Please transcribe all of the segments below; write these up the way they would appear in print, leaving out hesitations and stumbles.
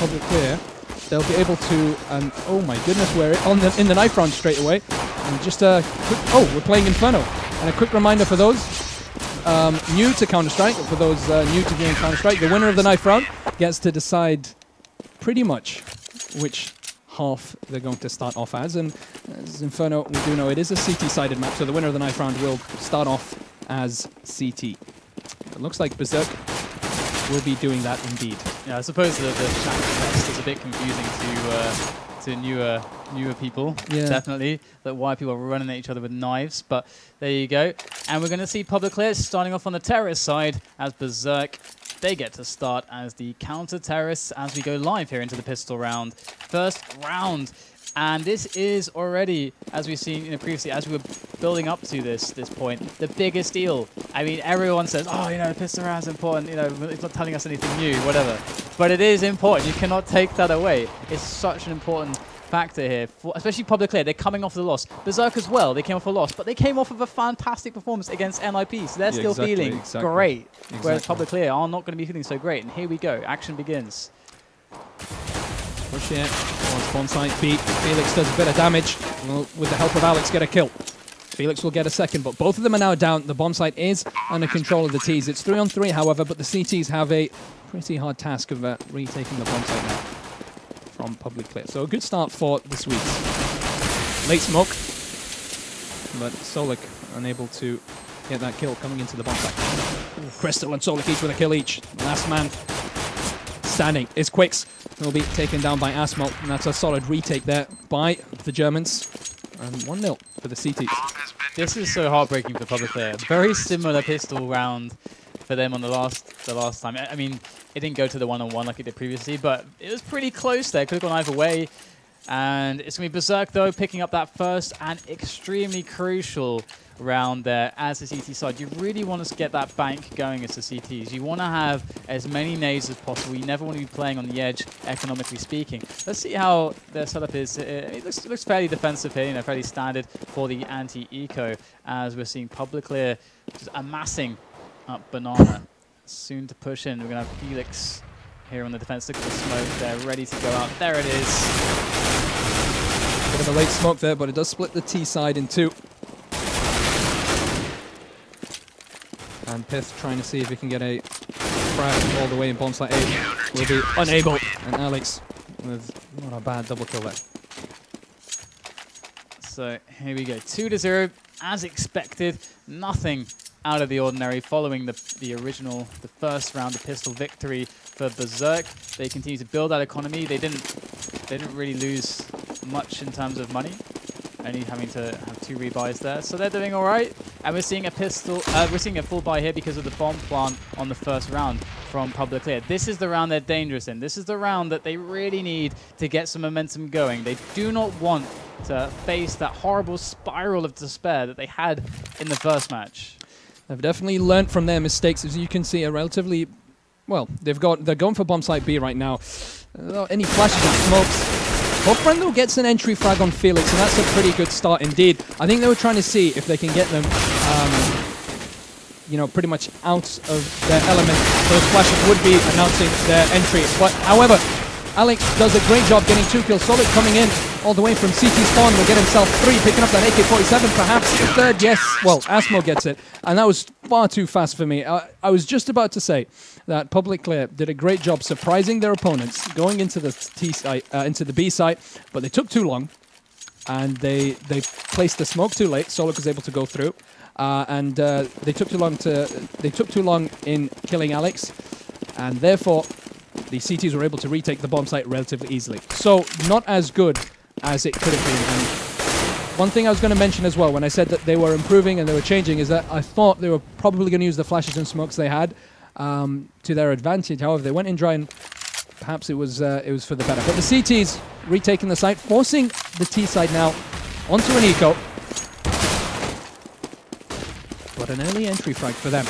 Publiclir, they'll be able to, and oh my goodness, we're in the knife round straight away. And just a quick, oh, we're playing Inferno. And a quick reminder for those new to Counter-Strike, for those new to doing Counter-Strike, the winner of the knife round gets to decide pretty much which half they're going to start off as. And as Inferno, we do know it is a CT-sided map, so the winner of the knife round will start off as CT. It looks like Berzerk will be doing that indeed. Yeah, I suppose the chat test is a bit confusing to newer people, definitely, that why people are running at each other with knives, but there you go. And we're going to see Publiclir starting off on the terrorist side as Berzerk. They get to start as the counter-terrorists as we go live here into the pistol round. First round. And this is already, as we've seen previously, as we were building up to this point, the biggest deal. I mean, everyone says, oh, the pistol round's important, it's not telling us anything new, whatever. But it is important. You cannot take that away. It's such an important factor here, especially Publiclir. They're coming off the loss. Berzerk as well, they came off a loss, but they came off of a fantastic performance against NIP, so they're still feeling great. Whereas Publiclir are not going to be feeling so great. And here we go. Action begins. Push it. Once bomb site beat, Felix does a bit of damage. Will, with the help of Alex, get a kill. Felix will get a second, but both of them are now down. The bomb site is under control of the Ts. It's 3-on-3, however, but the CTs have a pretty hard task of retaking the bomb site now from Publiclir. So a good start for the Swedes. Late smoke, but Solik unable to get that kill coming into the bomb site. Ooh, Crystal and Solik each with a kill each. Last man standing is Quicks. Will be taken down by Asmo, and that's a solid retake there by the Germans. And 1-0 for the CTs. This is so heartbreaking for Publiclir. Very similar pistol round for them on the last time. I mean, it didn't go to the 1-on-1 like it did previously, but it was pretty close there. Could have gone either way. And it's going to be Berzerk, though, picking up that first and extremely crucial round there as the CT side. You really want to get that bank going as the CTs. You want to have as many nades as possible. You never want to be playing on the edge, economically speaking. Let's see how their setup is. It looks fairly defensive here, fairly standard for the anti-eco, as we're seeing Publiclir just amassing up Banana. Soon to push in. We're going to have Felix here on the defense. Look at the smoke. They're ready to go out. There it is. Bit of a late smoke there, but it does split the T side in two. And Pith trying to see if he can get a frag all the way in bomb site A. Will be unable. And Alex with not a bad double kill there. So here we go. 2-0 as expected. Nothing out of the ordinary following the first round of pistol victory for Berzerk. They continue to build that economy. They didn't really lose much in terms of money, only having to have 2 rebuys there. So they're doing all right. And we're seeing a full buy here because of the bomb plant on the first round from Publiclir. This is the round they're dangerous in. This is the round that they really need to get some momentum going. They do not want to face that horrible spiral of despair that they had in the first match. They've definitely learned from their mistakes. As you can see, a relatively, well, they're going for bomb site B right now. Any flashes and smokes. Hofbrando gets an entry frag on Felix, and that's a pretty good start indeed. I think they were trying to see if they can get them, pretty much out of their element. Those flashes would be announcing their entry. But however, Alex does a great job getting 2 kills. Solid coming in all the way from CT spawn will get himself 3, picking up that AK-47, perhaps the third. Yes, well, Asmo gets it, and that was far too fast for me. I was just about to say that Publiclir did a great job surprising their opponents going into the T site, into the B site, but they took too long, and they placed the smoke too late. Solid was able to go through, and they took too long in killing Alex, and therefore the CTs were able to retake the bomb site relatively easily. So not as good as it could have been. And one thing I was going to mention as well when I said that they were improving and they were changing is that I thought they were probably going to use the flashes and smokes they had to their advantage. However, they went in dry, and perhaps it was for the better. But the CTs retaking the site, forcing the T side now onto an eco. But an early entry frag for them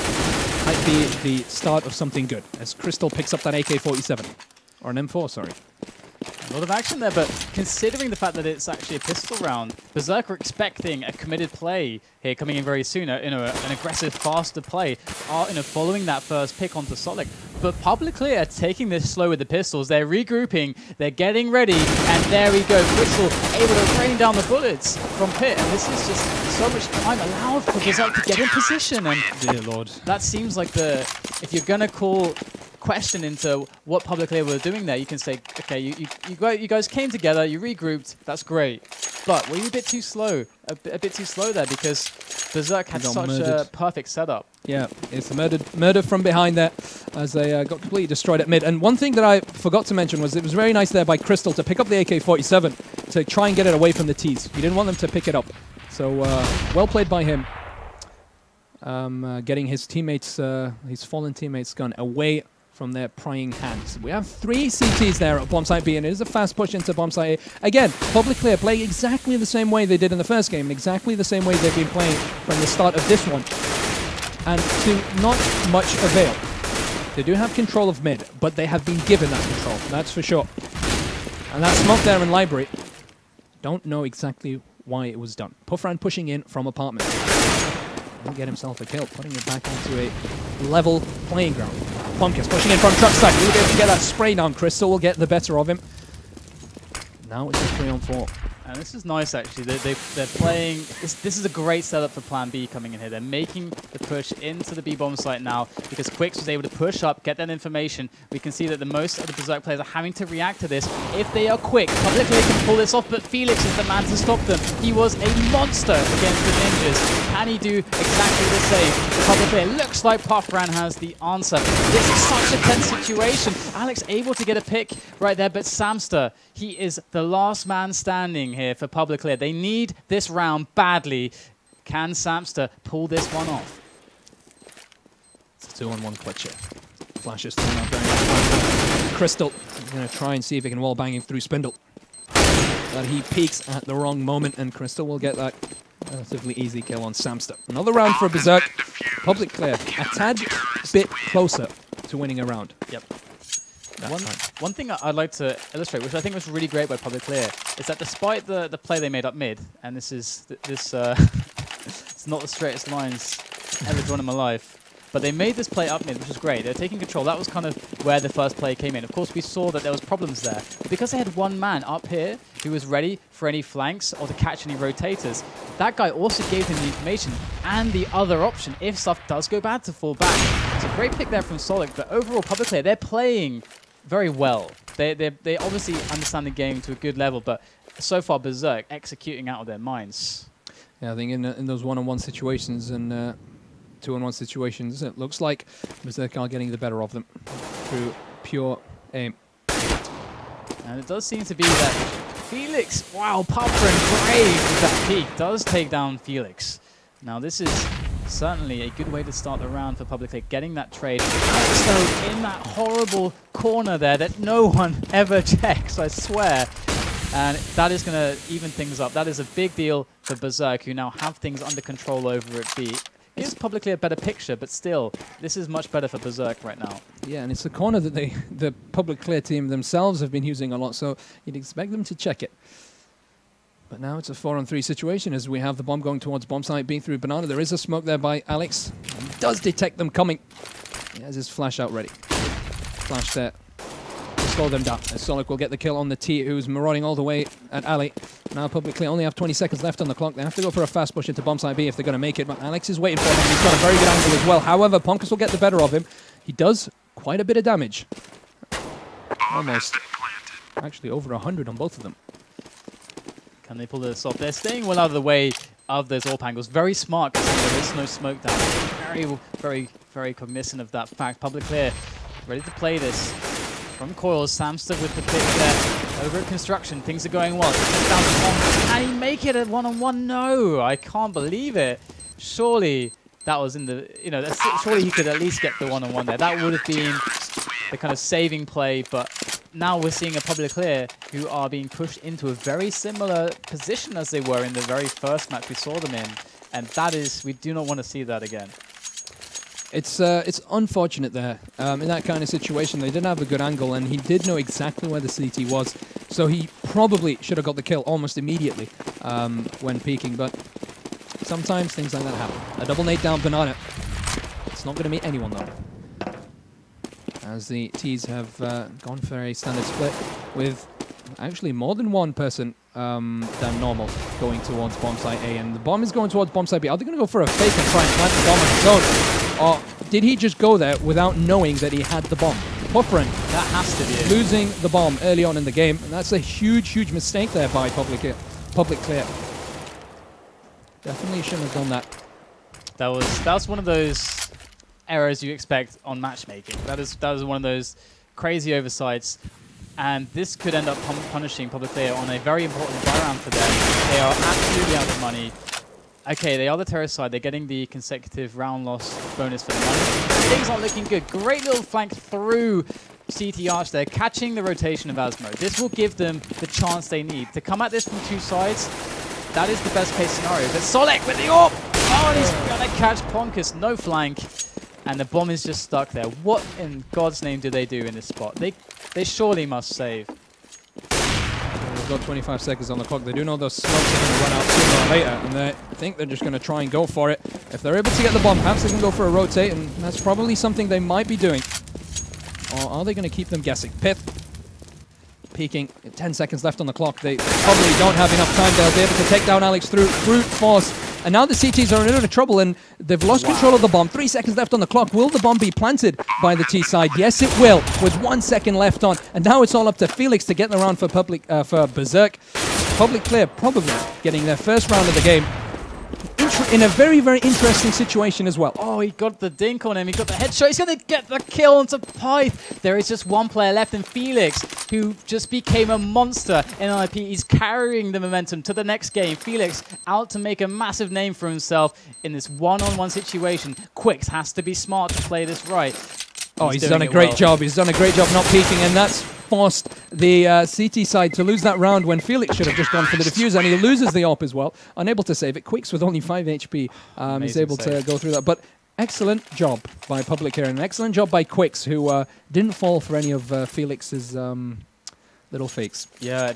might be the start of something good, as Crystal picks up that AK-47. Or an M4, sorry. lot of action there, but considering the fact that it's actually a pistol round, Berzerk are expecting a committed play here coming in very soon, an aggressive, faster play, following that first pick onto Solid. But Publiclir are taking this slow with the pistols. They're regrouping, they're getting ready, and there we go. Crystal able to rain down the bullets from Pit, and this is just so much time allowed for Berzerk to get in position. And dear Lord, that seems like if you're gonna call question into what Publiclir were doing there, you can say, okay, you guys came together, you regrouped, that's great. But were you a bit too slow? A bit too slow there, because Berzerk had such a perfect setup. Yeah, it's murder from behind there as they got completely destroyed at mid. And one thing that I forgot to mention was it was very nice there by Crystal to pick up the AK-47 to try and get it away from the T's. He didn't want them to pick it up. So well played by him. Getting his teammates, his fallen teammates' gun away from their prying hands. We have 3 CTs there at bomb site B, and it is a fast push into bomb site A. Again, Publiclir playing exactly the same way they did in the first game, and exactly the same way they've been playing from the start of this one. And to not much avail. They do have control of mid, but they have been given that control, that's for sure. And that smoke there in library, don't know exactly why it was done. Puffran pushing in from apartment. He'll get himself a kill, putting it back onto a level playing ground. Pumpkins pushing in from truck side. He'll be able to get that spray down. Crystal will get the better of him. Now it's a 3-on-4. And this is nice, actually. They're playing... This is a great setup for Plan B coming in here. They're making the push into the B-bomb site now because Quix was able to push up, get that information. We can see that the most of the Berzerk players are having to react to this. If they are quick, Publiclir can pull this off, but Felix is the man to stop them. He was a monster against the Ninjas. Can he do exactly the same? Publiclir looks like Puffran has the answer. This is such a tense situation. Alex able to get a pick right there, but Samster, he is the last man standing here for Publiclir. They need this round badly. Can Samster pull this one off? It's a 2-on-1 clutch here. Flashes through now very much. Crystal is going to try and see if he can wall bang him through Spindle. But he peeks at the wrong moment, and Crystal will get that relatively easy kill on Samster. Another round for Berzerk. Publiclir a tad bit closer to winning a round. Yep. One thing I'd like to illustrate, which I think was really great by Publiclir, is that despite the play they made up mid, and this is it's not the straightest lines ever drawn in my life, but they made this play up mid, which was great. They're taking control. That was kind of where the first play came in. Of course, we saw that there was problems there, but because they had one man up here who was ready for any flanks or to catch any rotators, that guy also gave him the information and the other option if stuff does go bad to fall back. It's a great pick there from Solid, but overall, Publiclir, they're playing very well. They obviously understand the game to a good level, but so far Berzerk executing out of their minds. Yeah, I think in those one-on-one situations and two-on-one situations, it looks like Berzerk are getting the better of them through pure aim. And it does seem to be that Felix, wow, Puffran brave with that peak, does take down Felix. Now this is certainly a good way to start the round for Publiclir, getting that trade. Alex, though, in that horrible corner there that no one ever checks, I swear. And that is going to even things up. That is a big deal for Berzerk, who now have things under control over at B. Gives Publiclir a better picture, but still, this is much better for Berzerk right now. Yeah, and it's a corner that the Publiclir team themselves have been using a lot, so you'd expect them to check it. But now it's a 4-on-3 situation as we have the bomb going towards bomb site B through Banana. There is a smoke there by Alex. He does detect them coming. He has his flash out ready. Flash there to slow them down. As Solid will get the kill on the T, who's marauding all the way at Ali. Now Publiclir only have 20 seconds left on the clock. They have to go for a fast push into bomb site B if they're going to make it. But Alex is waiting for him. He's got a very good angle as well. However, Ponkus will get the better of him. He does quite a bit of damage. Almost. Actually, over 100 on both of them. Can they pull this off? They're staying well out of the way of those AWP angles. Very smart because there is no smoke down. Very, very, very cognizant of that fact. Publiclir ready to play this. From Coils, Samster with the pick there. Over at Construction, things are going well. Down to one. Can he make it a one-on-one? No, I can't believe it. Surely that was in the, surely he could at least get the one-on-one there. That would have been the kind of saving play, but now we're seeing a Publiclir who are being pushed into a very similar position as they were in the very first match we saw them in. And that is, we do not want to see that again. It's unfortunate there. In that kind of situation, they didn't have a good angle, and he did know exactly where the CT was, so he probably should have got the kill almost immediately when peeking, but sometimes things like that happen. A double nade down Banana. It's not going to meet anyone, though, as the T's have gone for a standard split with actually more than one person than normal going towards bomb site A, and the bomb is going towards bomb site B. Are they going to go for a fake and try and plant the bomb on his own? Or did he just go there without knowing that he had the bomb? Pufferin, that has to be it. Losing the bomb early on in the game, and that's a huge, huge mistake there by Publiclir. Definitely shouldn't have done that. That was one of those errors you expect on matchmaking. That was one of those crazy oversights, and this could end up punishing Publiclir on a very important buy round for them. They are absolutely out of money. Okay, they are the terrorist side. They're getting the consecutive round loss bonus for the money. Things aren't looking good. Great little flank through CT Arch there, catching the rotation of Asmo. This will give them the chance they need. To come at this from two sides, that is the best case scenario. But Solek with the AWP! Oh, and he's going to catch Ponkus. No flank. And the bomb is just stuck there. What in God's name do they do in this spot? They surely must save. They've got 25 seconds on the clock. They do know those smokes are going to run out sooner or later, and they think they're just going to try and go for it. If they're able to get the bomb, perhaps they can go for a rotate, and that's probably something they might be doing. Or are they going to keep them guessing? Pith peeking. 10 seconds left on the clock. They probably don't have enough time. They'll be able to take down Alex through brute force. And now the CTs are in a little trouble, and they've lost control of the bomb. 3 seconds left on the clock. Will the bomb be planted by the T side? Yes, it will, with 1 second left on. And now it's all up to Felix to get the round for Berzerk. Publiclir probably getting their first round of the game in a very, very interesting situation as well. Oh, he got the dink on him. He got the headshot. He's going to get the kill onto Pyth. There is just one player left in Felix, who just became a monster in IP. He's carrying the momentum to the next game. Felix out to make a massive name for himself in this one-on-one situation. Quicks has to be smart to play this right. Oh, he's done a great job. He's done a great job not peeking, and that's forced the CT side to lose that round when Felix should have just gone for the defuse, and he loses the AWP as well. Unable to save it. Quicks with only 5 HP is able to go through that. But excellent job by Publiclir, and an excellent job by Quicks, who didn't fall for any of Felix's little fakes. Yeah,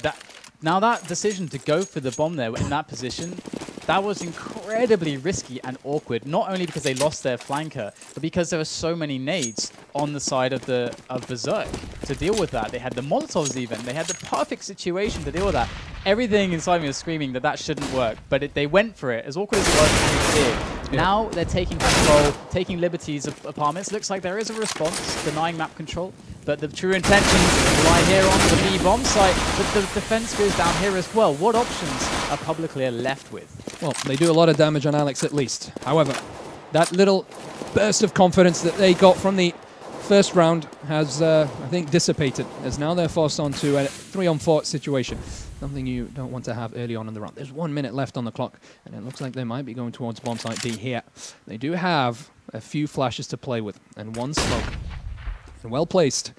now that decision to go for the bomb there in that position, that was incredibly risky and awkward, not only because they lost their flanker, but because there were so many nades on the side of Berzerk to deal with that. They had the Molotovs even. They had the perfect situation to deal with that. Everything inside me was screaming that shouldn't work, but they went for it, as awkward as it was, and it did. Yeah. Now they're taking control, taking liberties of apartments. Looks like there is a response, denying map control, but the true intentions lie here on the B bomb site, but the defense goes down here as well. What options are Publiclir left with? Well, they do a lot of damage on Alex at least. However, that little burst of confidence that they got from the first round has, I think, dissipated, as now they're forced onto a 3-on-4 situation. Something you don't want to have early on in the round. There's 1 minute left on the clock, and it looks like they might be going towards bomb site B here. They do have a few flashes to play with, and one smoke. And well placed.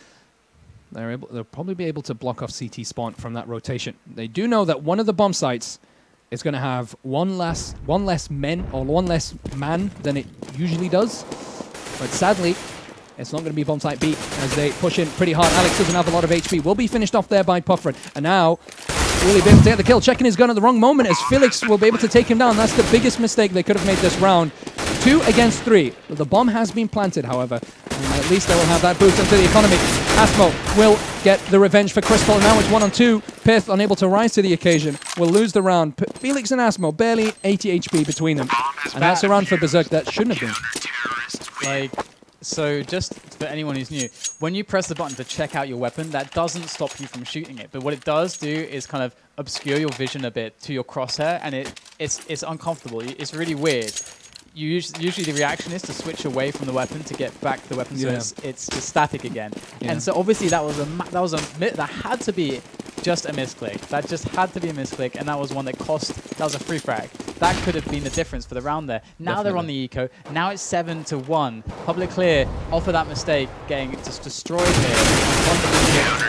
They'll probably be able to block off CT spawn from that rotation. They do know that one of the bomb sites is going to have one less man than it usually does. But sadly, it's not going to be bomb site B as they push in pretty hard. Alex doesn't have a lot of HP. Will be finished off there by Pufferin. And now, will he be able to get the kill? Checking his gun at the wrong moment as Felix will be able to take him down. That's the biggest mistake they could have made this round. 2 against 3. The bomb has been planted, however. And at least they will have that boost into the economy. Asmo will get the revenge for Crystal. Now it's 1-on-2. Pith, unable to rise to the occasion, will lose the round. Felix and Asmo, barely 80 HP between them. And that's a round for Berzerk that shouldn't have been. So just for anyone who's new, when you press the button to check out your weapon, that doesn't stop you from shooting it. But what it does do is kind of obscure your vision a bit to your crosshair, and it's uncomfortable. It's really weird. Usually the reaction is to switch away from the weapon to get back the weapon, so it's just static again. Yeah. And so obviously that had to be just a misclick. That just had to be a misclick, and that was one that was a free frag. that could have been the difference for the round there. Now they're on the eco. Now it's 7-1. Publiclir, off of that mistake, getting just destroyed here.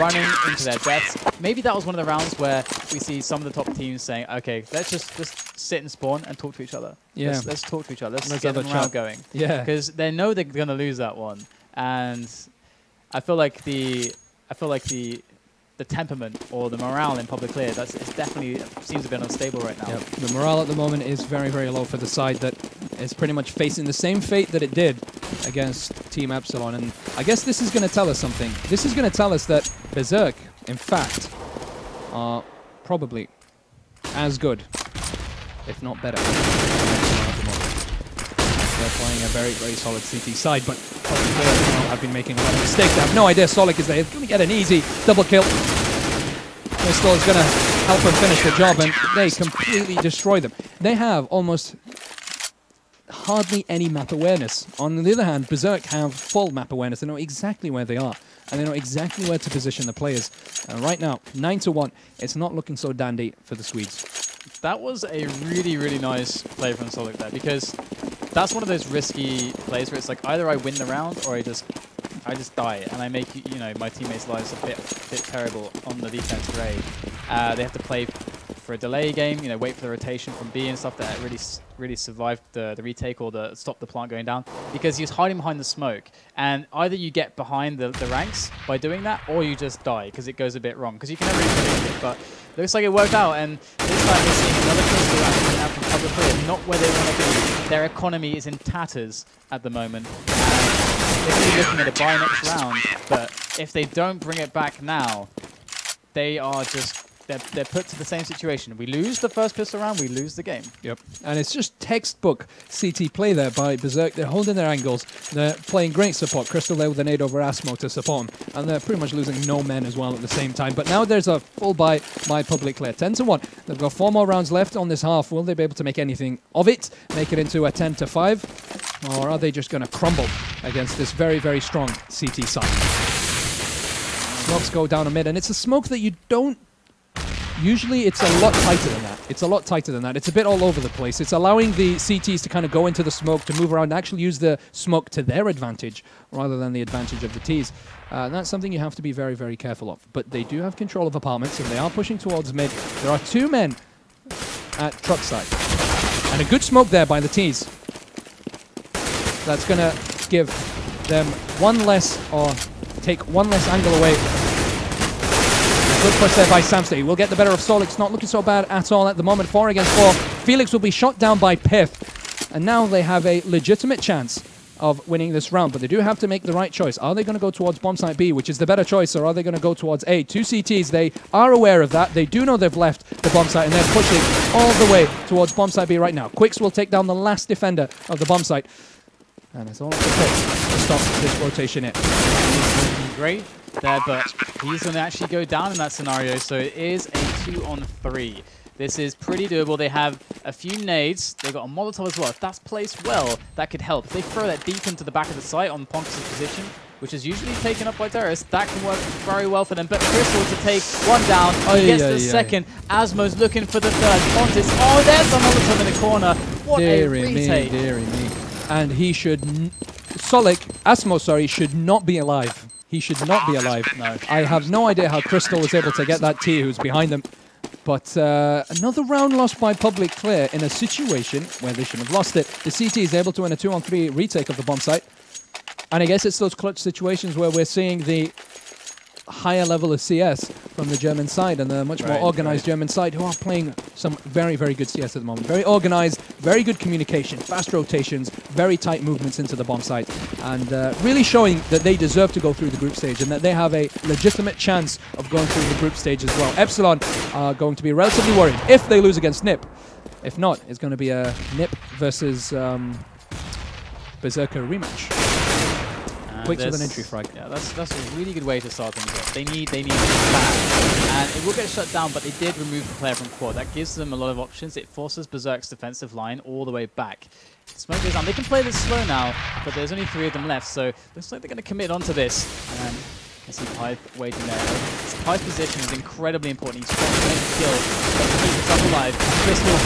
Running into their deaths. Maybe that was one of the rounds where we see some of the top teams saying, okay, let's just sit and spawn and talk to each other. Yeah. Let's talk to each other. Let's get the round going. Yeah. Because they know they're going to lose that one. And I feel like the temperament or the morale in Publiclir, it's definitely seems a bit unstable right now. Yep. The morale at the moment is very, very low for the side that is pretty much facing the same fate that it did against Team Epsilon. And I guess this is going to tell us something. This is going to tell us that Berzerk, in fact, are probably as good, if not better. They're playing a very, very solid CT side, but Publiclir have been making a lot of mistakes. They have no idea Solid is there. He's going to get an easy double kill. Crystal is going to help him finish the job, and they completely destroy them. They have almost hardly any map awareness. On the other hand, Berzerk have full map awareness. They know exactly where they are, and they know exactly where to position the players. And right now, 9-1, it's not looking so dandy for the Swedes. That was a really, really nice play from Solid there, because that's one of those risky plays where it's like either I win the round or I just die, and I make my teammates' lives a bit terrible on the defense grade. They have to play for a delay game, wait for the rotation from B and stuff that really survived the retake or stop the plant going down, because he's hiding behind the smoke, and either you get behind the ranks by doing that, or you just die because it goes a bit wrong, because you can never really predict it. But it looks like it worked out, and this time we're seeing another crystal coming out from Publiclir, not where they want to be. Their economy is in tatters at the moment. They're going to be looking at a buy next round, but if they don't bring it back now, they are just... They're put to the same situation. We lose the first pistol round, we lose the game. Yep. And it's just textbook CT play there by Berzerk. They're holding their angles. They're playing great support. Crystal there with a nade over Asmo to support him. And they're pretty much losing no men as well at the same time. But now there's a full buy by Publiclir. 10-1. They've got 4 more rounds left on this half. Will they be able to make anything of it? Make it into a 10-5? Or are they just going to crumble against this very, very strong CT side? Smokes go down a mid. And it's a smoke that you don't... Usually it's a lot tighter than that. It's a lot tighter than that. It's a bit all over the place. It's allowing the CTs to kind of go into the smoke, to move around, and actually use the smoke to their advantage rather than the advantage of the Ts. And that's something you have to be very, very careful of. But they do have control of apartments, and they are pushing towards mid. There are 2 men at truck side. And a good smoke there by the Ts. That's going to give them one less, or take one less angle away. Good push there by Samster. He will get the better of Solix. Not looking so bad at all at the moment. 4 against 4. Felix will be shot down by Pith. And now they have a legitimate chance of winning this round. But they do have to make the right choice. Are they going to go towards bomb site B, which is the better choice, or are they going to go towards A? 2 CTs, they are aware of that. They do know they've left the bomb site, and they're pushing all the way towards bomb site B right now. Quicks will take down the last defender of the bomb site. And it's all it takes to stop this rotation in. Great there, but he's going to actually go down in that scenario, so it is a 2-on-3. This is pretty doable. They have a few nades. They've got a Molotov as well. If that's placed well, that could help. If they throw that deep into the back of the site on Pontus' position, which is usually taken up by Terrorist, that can work very well for them. But Crystal to take 1 down. He gets the second. Asmo's looking for the third. Pontus, oh, there's the Molotov in the corner. What a retake. Deary me. And he should... Asmo, sorry, should not be alive. He should not be alive. No. I have no idea how Crystal was able to get that T who's behind them. But another round lost by Publiclir in a situation where they shouldn't have lost it. The CT is able to win a 2-on-3 retake of the bomb site. And I guess it's those clutch situations where we're seeing the higher level of CS from the German side and the much more organized German side who are playing some very, very good CS at the moment. Very organized, very good communication, fast rotations, very tight movements into the bomb site, and really showing that they deserve to go through the group stage and that they have a legitimate chance of going through the group stage as well. Epsilon are going to be relatively worried if they lose against NIP. If not, it's going to be a NIP versus Berzerker rematch. Quicks with an entry frag. Yeah, that's a really good way to start things off. They need a plan. And it will get shut down, but they did remove the player from quad. That gives them a lot of options. It forces Berzerk's defensive line all the way back. Smoke goes down. They can play this slow now, but there's only 3 of them left, so looks like they're going to commit onto this. And I see Pyth waiting there. Pyth's position is incredibly important. He's trying to make a kill, but he keeps himself alive. Crystal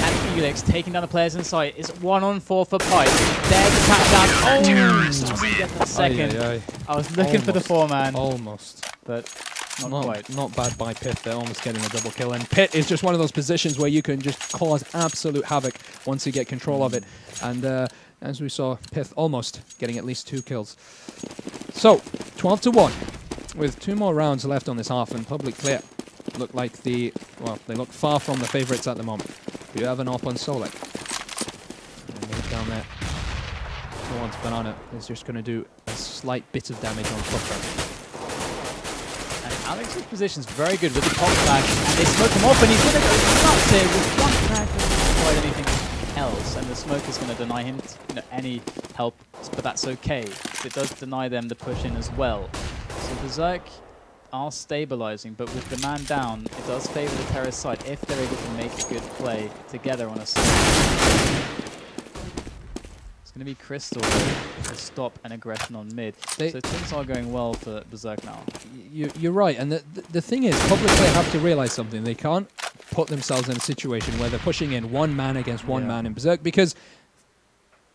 and Felix taking down the players inside. It's 1-on-4 for Pipe. There to tap down. Oh, doesn't get the second. I was looking for the 4-man. Almost. But not quite. Not bad by Pith. They're almost getting a double kill. And Pit is just one of those positions where you can just cause absolute havoc once you get control of it. And as we saw, Pith almost getting at least 2 kills. So, 12-1. With 2 more rounds left on this half, and Publiclir look like they look far from the favourites at the moment. We have an AWP on Solek. And move down there towards Banana is just going to do a slight bit of damage on Publiclir. And Alex's position's very good with the pop flash, and they smoke him off, and he's going to go nuts here with 1 crack and quite anything else, and the smoke is going to deny him any help, but that's okay. It does deny them the push in as well. So Berzerk are stabilizing, but with the man down, it does favor the terrorist side if they're able to make a good play together on a side. It's going to be Crystal to stop an aggression on mid. So things are going well for Berzerk now. You're right, and the thing is, Publicly have to realize something. They can't put themselves in a situation where they're pushing in 1 man against 1 man in Berzerk, because,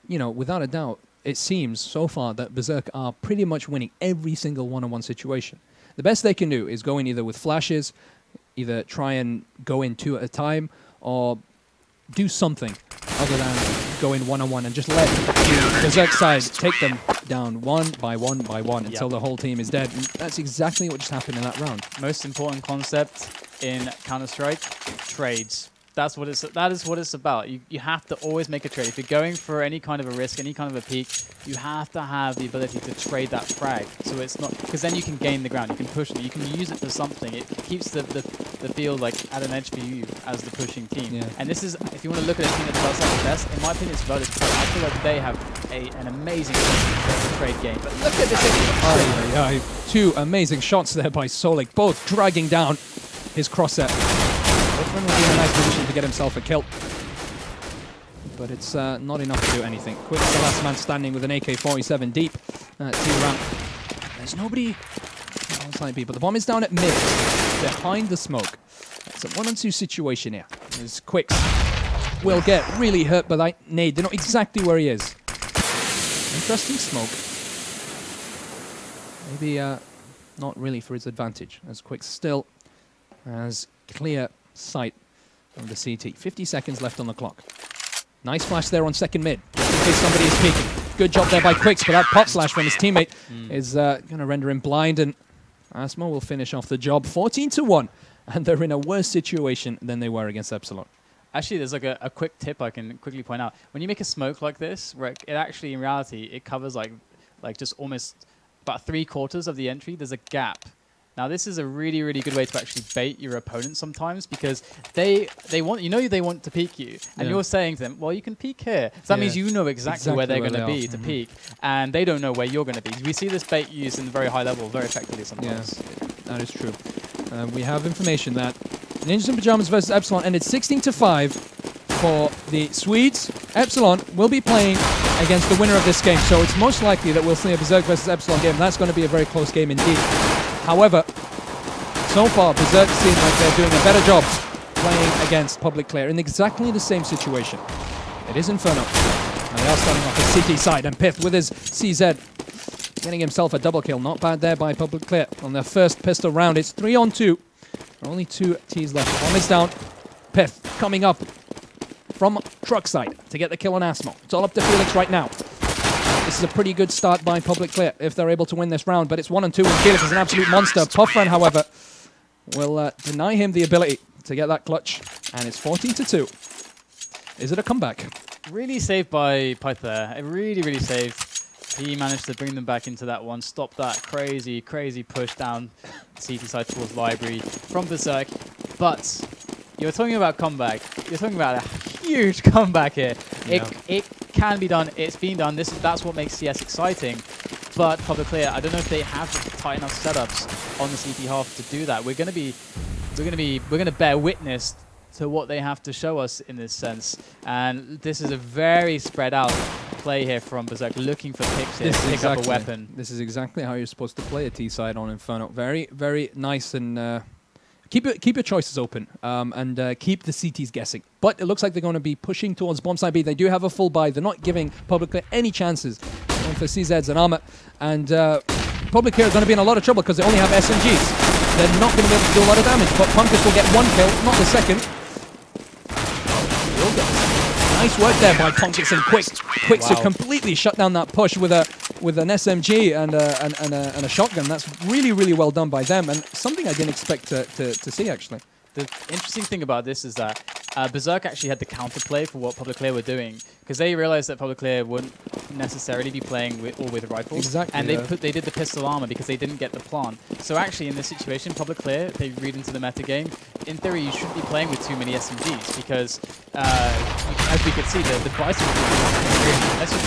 you know, without a doubt, it seems so far that Berzerk are pretty much winning every single one-on-one situation. The best they can do is go in either with flashes, either try and go in 2 at a time, or do something other than go in one-on-one and just let the Berzerk side take them down 1 by 1 by 1 until the whole team is dead. And that's exactly what just happened in that round. Most important concept in Counter-Strike, trades. That is what it's about. You have to always make a trade. If you're going for any kind of a risk, any kind of a peak, you have to have the ability to trade that frag. So it's not, because then you can gain the ground, you can push it, you can use it for something. It keeps the field like at an edge for you as the pushing team. Yeah. And this is, if you want to look at a team that develops like the best, in my opinion, it's Voda's trade. I feel like they have an amazing trade game. But look at this. 2 amazing shots there by Solek, both dragging down his crosshair. Will be in a nice position to get himself a kill, but it's not enough to do anything. Quick's the last man standing with an AK-47 deep. T-ramp. There's nobody outside B, but the bomb is down at mid, behind the smoke. It's a 1-on-2 situation here. As Quicks will get really hurt by that nade. They know exactly where he is. Interesting smoke. Maybe not really for his advantage, as Quicks still has clear sight of the CT. 50 seconds left on the clock. Nice flash there on second mid, just in case somebody is peeking. Good job there by Quicks, but that pop slash from his teammate is going to render him blind, and Asmo will finish off the job. 14-1, and they're in a worse situation than they were against Epsilon. Actually, there's like a quick tip I can quickly point out. When you make a smoke like this, where it actually, in reality, it covers like just almost about 3/4 of the entry, there's a gap. Now this is a really, really good way to actually bait your opponent sometimes, because they want, they want to peek you, and you're saying to them, well, you can peek here. So that means you know exactly where they're going to be to peek, and they don't know where you're going to be. We see this bait used in very high level very effectively sometimes. Yes, that is true. We have information that Ninjas in Pajamas versus Epsilon ended 16-5 for the Swedes. Epsilon will be playing against the winner of this game, so it's most likely that we'll see a Berzerk versus Epsilon game. That's going to be a very close game indeed. However, so far, Berzerk seem like they're doing a better job playing against Publiclir in exactly the same situation. It is Inferno, and they are starting off the CT side, and Pith with his CZ getting himself a double kill. Not bad there by Publiclir on their first pistol round. It's 3-on-2. Only 2 Ts left. Bomb is down. Pith coming up from truck side to get the kill on Asmo. It's all up to Felix right now. This is a pretty good start by Publiclir if they're able to win this round, but it's 1-on-2 and Felix is an absolute monster. Puffran, however, will deny him the ability to get that clutch, and it's 14-2. Is it a comeback? Really saved by Pyth there. Really, really saved. He managed to bring them back into that one, stop that crazy, crazy push down CT side towards Library from Berzerk. But you're talking about comeback. You're talking about a huge comeback here. Yeah. It can be done. It's been done. That's what makes CS exciting. But Publiclir, I don't know if they have the tight enough setups on the CT half to do that. We're going to bear witness to what they have to show us in this sense. And this is a very spread out play here from Berzerk, looking for picks here to pick up a weapon. This is exactly how you're supposed to play a T side on Inferno. Very, very nice and keep your choices open and keep the CTs guessing. But it looks like they're going to be pushing towards bomb side B. They do have a full buy. They're not giving Publiclir any chances. Going for CZs and Armor. And Publiclir are going to be in a lot of trouble because they only have SMGs. They're not going to be able to do a lot of damage. But Punkus will get 1 kill, not the second. Nice work there by Punkus and Quick. Quick to completely shut down that push with an SMG and a shotgun. That's really, really well done by them, and something I didn't expect to see, actually. The interesting thing about this is that Berzerk actually had the counterplay for what Publiclir were doing, because they realized that Publiclir wouldn't necessarily be playing with rifles. Exactly. And they did the pistol armor because they didn't get the plant. So actually, in this situation, Publiclir, they read into the metagame. In theory, you shouldn't be playing with too many SMGs because, as we could see, the Bison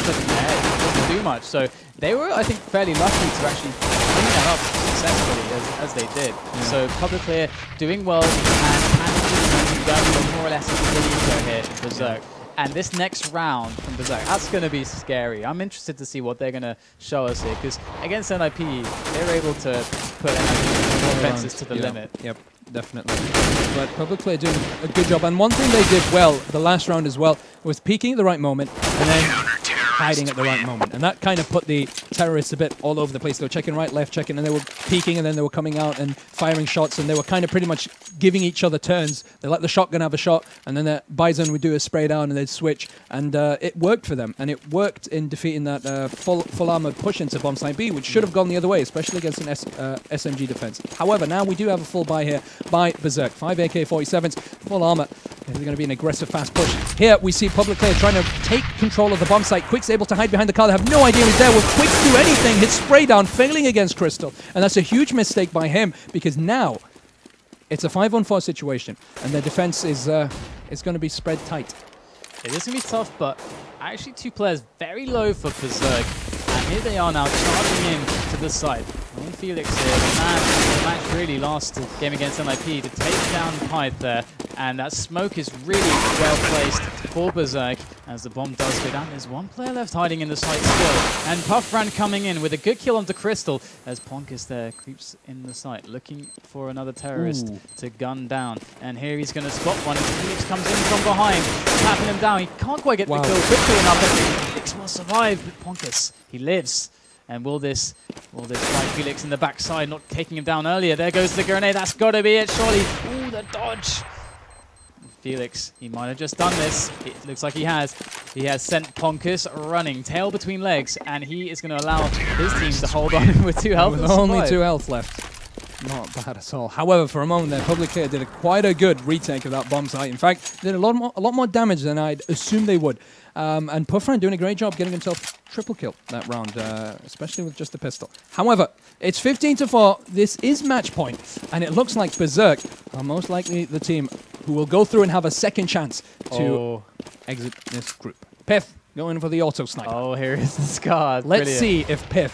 doesn't do much. So they were, I think, fairly lucky to actually bring that up successfully as they did. So Publiclir doing well and managing more or less a lead here in Berzerk. And this next round from Berzerk, that's going to be scary. I'm interested to see what they're going to show us here, because against NIP, they're able to put NIP defenses to the limit. Yep, definitely. But Publiclir doing a good job. And one thing they did well the last round as well was peeking at the right moment and then hiding at the right moment. And that kind of put the terrorists a bit all over the place. They were checking right, left, checking, and they were peeking, and then they were coming out and firing shots, and they were kind of pretty much giving each other turns. They let the shotgun have a shot, and then the Bison would do a spray down, and they'd switch. And it worked for them, and it worked in defeating that full armored push into bomb side B, which should have gone the other way, especially against an SMG defense. However, now we do have a full buy here by Berzerk. 5 AK-47s, full armor. They're going to be an aggressive fast push. Here we see Publiclir trying to take control of the bomb site. Quick's able to hide behind the car. They have no idea he's there. Will Quick do anything? His spray down, failing against Crystal. And that's a huge mistake by him, because now it's a 5-on-4 situation, and their defense is going to be spread tight. It is going to be tough, but actually 2 players very low for Berzerk. And here they are now charging in to the side. Only Felix here, the match really lost the game against NIP to take down Pyth there. And that smoke is really well placed for Berzerk as the bomb does go down. There's 1 player left hiding in the site still. And Puffran coming in with a good kill onto Crystal as Ponkus there creeps in the site, looking for another terrorist to gun down. And here he's going to spot one as Felix comes in from behind, tapping him down. He can't quite get the kill quickly enough, but Felix will survive. But Ponkus, he lives. And will this find Felix in the backside, not taking him down earlier? There goes the grenade. That's got to be it, surely. Ooh, the dodge. Felix, he might have just done this. It looks like he has. He has sent Ponkus running, tail between legs, and he is going to allow his team to hold on with 2 health. With only 2 health left. Not bad at all. However, for a moment there, Publiclir did quite a good retake of that bomb site. In fact, did a lot more damage than I'd assumed they would. And Puffran doing a great job getting himself triple kill that round, especially with just a pistol. However, it's 15-4. This is match point, and it looks like Berzerk are most likely the team who will go through and have a second chance to exit this group. Piff going for the auto sniper. Oh, here is the Scar. Let's see if Piff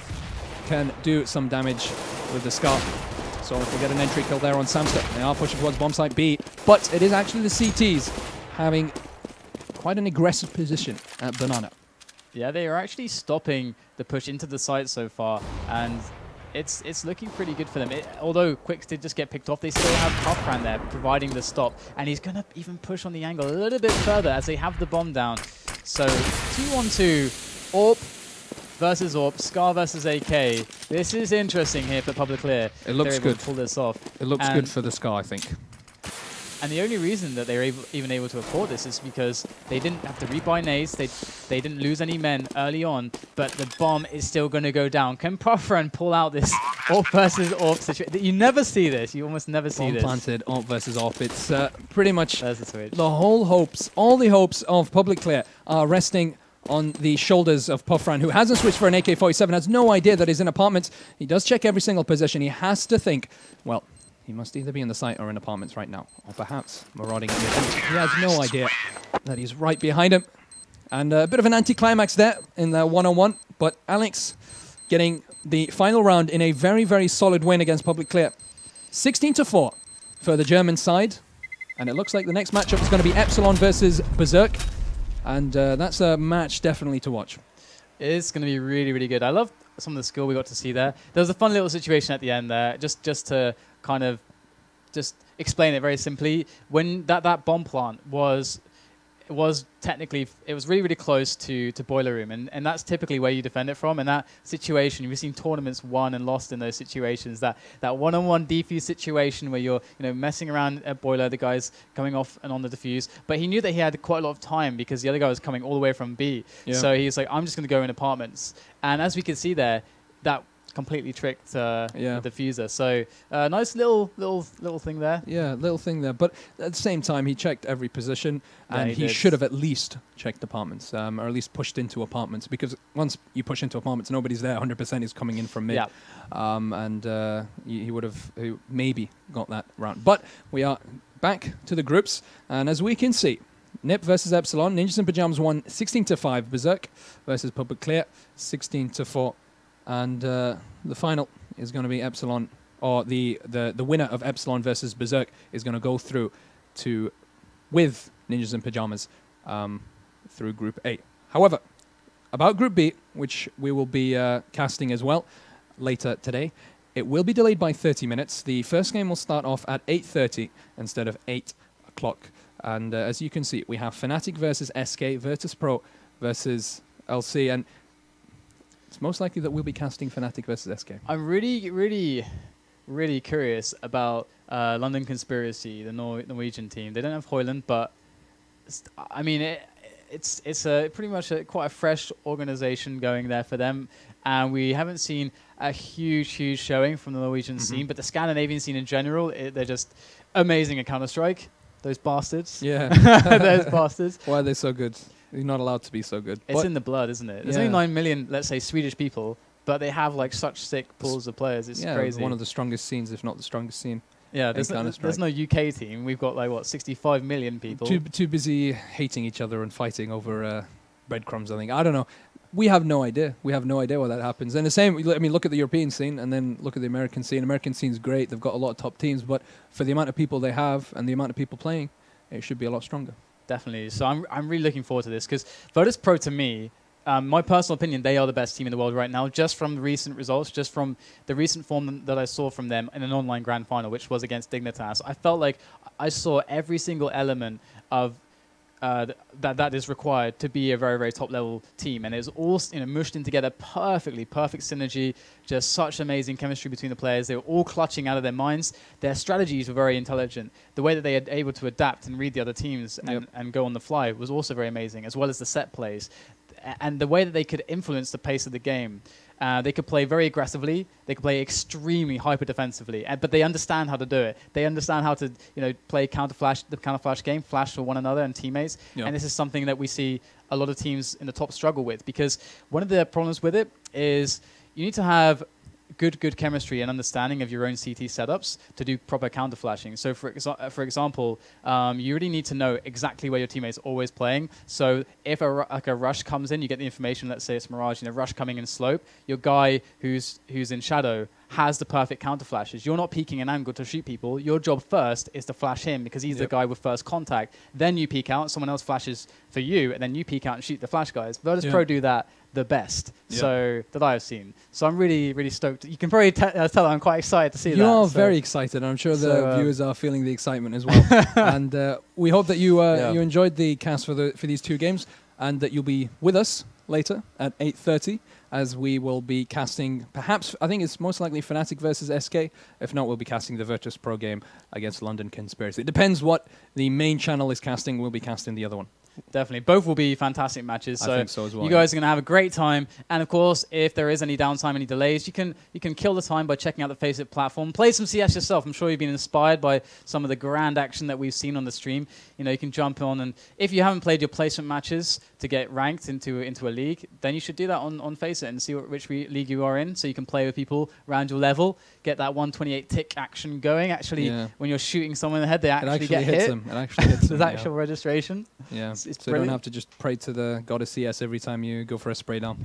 can do some damage with the Scar. So if we get an entry kill there on Samster, they are pushing towards bomb site B, but it is actually the CTs having quite an aggressive position at Banana. Yeah, they are actually stopping the push into the site so far, and it's looking pretty good for them. Although Quicks did just get picked off, they still have Puffran there providing the stop, and he's going to even push on the angle a little bit further as they have the bomb down. So 2-on-2, AWP versus AWP, Scar versus AK. This is interesting here for Publiclir. It looks good. To pull this off. It looks good for the Scar, I think. And the only reason that they're even able to afford this is because they didn't have to rebuy nades, they didn't lose any men early on, but the bomb is still going to go down. Can Puffran pull out this AWP versus AWP situation? You never see this. You almost never see this. Bomb planted, AWP versus AWP. It's pretty much the whole hopes, all the hopes of Publiclir are resting on the shoulders of Puffran, who hasn't switched for an AK-47, has no idea that he's in apartments. He does check every single position. He has to think, well, he must either be in the site or in apartments right now, or perhaps marauding at mid. He has no idea that he's right behind him. And a bit of an anticlimax there in the 1-on-1, but Alex getting the final round in a very, very solid win against Publiclir. 16-4 for the German side. And it looks like the next matchup is going to be Epsilon versus Berzerk. And that's a match definitely to watch. It's going to be really, really good. I love some of the skill we got to see there. There was a fun little situation at the end there, just to kind of just explain it very simply. When that bomb plant was technically, it was really, really close to boiler room, and that's typically where you defend it from. In that situation, we've seen tournaments won and lost in those situations. That one-on-one defuse situation where you're messing around at boiler, the guy's coming off and on the defuse, but he knew that he had quite a lot of time because the other guy was coming all the way from B. Yeah. So he's like, I'm just going to go in apartments, and as we can see there, that completely tricked the diffuser. So nice little thing there. Yeah, little thing there. But at the same time, he checked every position, and he should have at least checked apartments, or at least pushed into apartments, because once you push into apartments, nobody's there. 100% is coming in from mid. Yeah. And he would have maybe got that round. But we are back to the groups, and as we can see, NIP versus Epsilon. Ninjas in Pajamas won 16-5. Berzerk versus Publiclir 16-4. And the final is going to be Epsilon, or the winner of Epsilon versus Berzerk is going to go through with Ninjas in Pajamas through Group A. However, about Group B, which we will be casting as well later today, it will be delayed by 30 minutes. The first game will start off at 8:30 instead of 8 o'clock. And as you can see, we have Fnatic versus SK, Virtus Pro versus LC, and it's most likely that we'll be casting Fnatic versus SK. I'm really, really, really curious about London Conspiracy, the Norwegian team. They don't have Hoyland, but I mean, it's pretty much quite a fresh organization going there for them, and we haven't seen a huge showing from the Norwegian scene, but the Scandinavian scene in general, they're just amazing at Counter-Strike. Those bastards. Yeah. Those bastards. Why are they so good? You're not allowed to be so good. It's in the blood, isn't it? There's only 9 million, let's say, Swedish people, but they have like such sick pools of players. It's crazy. One of the strongest scenes, if not the strongest scene. Yeah, there's no UK team. We've got like, what, 65 million people. Too busy hating each other and fighting over breadcrumbs, I think. I don't know. We have no idea. We have no idea why that happens. And the same, I mean, look at the European scene and then look at the American scene. American scene's great. They've got a lot of top teams, but for the amount of people they have and the amount of people playing, it should be a lot stronger. Definitely. So I'm really looking forward to this because Virtus Pro, to me, my personal opinion, they are the best team in the world right now, just from the recent results, just from the recent form that I saw from them in an online grand final, which was against Dignitas. I felt like I saw every single element of that is required to be a very, very top-level team. And it was all mushed in together perfectly, perfect synergy, just such amazing chemistry between the players. They were all clutching out of their minds. Their strategies were very intelligent. The way that they are able to adapt and read the other teams and go on the fly was also very amazing, as well as the set plays. And the way that they could influence the pace of the game. They could play very aggressively. They could play extremely hyper defensively, but they understand how to do it. They understand how to, play the counter flash game, flash for one another and teammates. Yep. And this is something that we see a lot of teams in the top struggle with, because one of the problems with it is you need to have good chemistry and understanding of your own CT setups to do proper counter flashing. So for example, you really need to know exactly where your teammate's always playing. So if a rush comes in, you get the information, let's say it's Mirage, rush coming in slope, your guy who's in shadow has the perfect counter flashes. You're not peeking an angle to shoot people. Your job first is to flash him because he's the guy with first contact. Then you peek out, someone else flashes for you, and then you peek out and shoot the flash guys. Virtus Pro do that the best, so that I've seen. So I'm really, really stoked. You can probably tell I'm quite excited to see that. You are very excited, and I'm sure the viewers are feeling the excitement as well. And we hope that you enjoyed the cast for these two games, and that you'll be with us later at 8:30, as we will be casting, perhaps, I think it's most likely Fnatic versus SK. If not, we'll be casting the Virtus Pro game against London Conspiracy. It depends what the main channel is casting. We'll be casting the other one. Definitely. Both will be fantastic matches. I think so as well. You guys are going to have a great time. And of course, if there is any downtime, any delays, you can kill the time by checking out the FACEIT platform. Play some CS yourself. I'm sure you've been inspired by some of the grand action that we've seen on the stream. You can jump on, and if you haven't played your placement matches to get ranked into a league, then you should do that on FACEIT and see which league you are in, so you can play with people around your level, get that 128 tick action going. Actually, when you're shooting someone in the head, they actually get hit. It actually hits them. There's actual registration. Yeah. So you don't have to just pray to the god of CS every time you go for a spray down.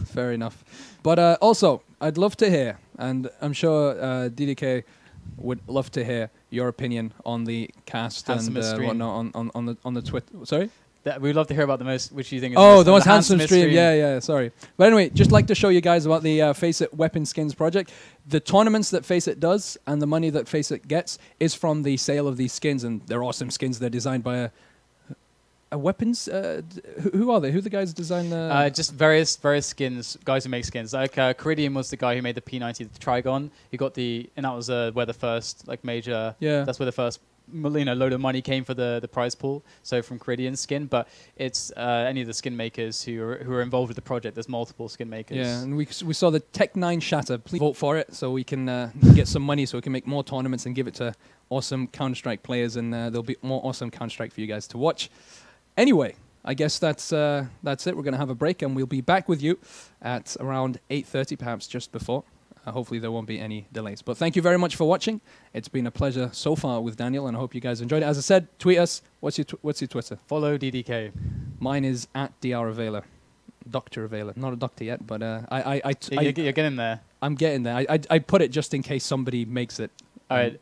Fair enough. But also, I'd love to hear, and I'm sure DDK would love to hear your opinion on the cast and whatnot on the Twitter. Sorry? We'd love to hear about the most, which you think is the most handsome stream. Yeah, sorry. But anyway, just like to show you guys about the FACEIT weapon skins project. The tournaments that FACEIT does and the money that FACEIT gets is from the sale of these skins, and they're awesome skins. They're designed by a weapons. Who are they? Who are the guys design the? Just various skins, guys who make skins. Like Caridian was the guy who made the P90, the Trigon. He got and that was where the first major. Yeah. That's where the first load of money came for the prize pool. So from Caridian skin, but it's any of the skin makers who are involved with the project. There's multiple skin makers. Yeah, and we saw the Tech9 Shatter. Please vote for it so we can get some money so we can make more tournaments and give it to awesome Counter-Strike players, and there'll be more awesome Counter-Strike for you guys to watch. Anyway, I guess that's it. We're going to have a break, and we'll be back with you at around 8:30, perhaps just before. Hopefully there won't be any delays. But thank you very much for watching. It's been a pleasure so far with Daniel, and I hope you guys enjoyed it. As I said, tweet us. What's your Twitter? Follow DDK. Mine is @DrAvela. Dr. Avela. Not a doctor yet, but you're getting there. I'm getting there. I put it just in case somebody makes it. All right.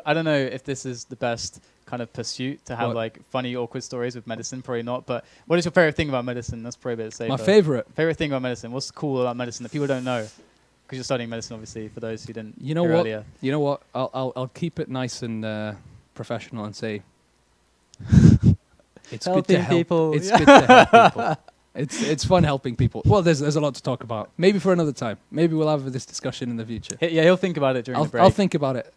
I don't know if this is the best kind of pursuit to have funny, awkward stories with medicine. Probably not. But what is your favorite thing about medicine? That's probably a bit safer. My favorite thing about medicine. What's cool about medicine that people don't know? Because you're studying medicine, obviously. For those who didn't hear earlier. You know what? I'll keep it nice and professional and say it's good to help people. It's good to help people. It's fun helping people. Well, there's a lot to talk about. Maybe for another time. Maybe we'll have this discussion in the future. Yeah, he'll think about it during the break. I'll think about it.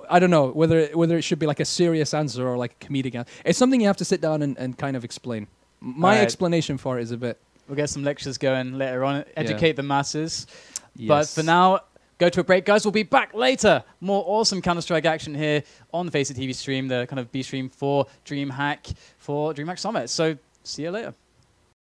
I don't know whether it should be like a serious answer or like a comedic answer. It's something you have to sit down and kind of explain. My explanation for it is a bit. We'll get some lectures going later on. Educate the masses. Yes. But for now, go to a break, guys. We'll be back later. More awesome Counter-Strike action here on the FACEIT TV stream, the kind of B stream for DreamHack Summer. So see you later.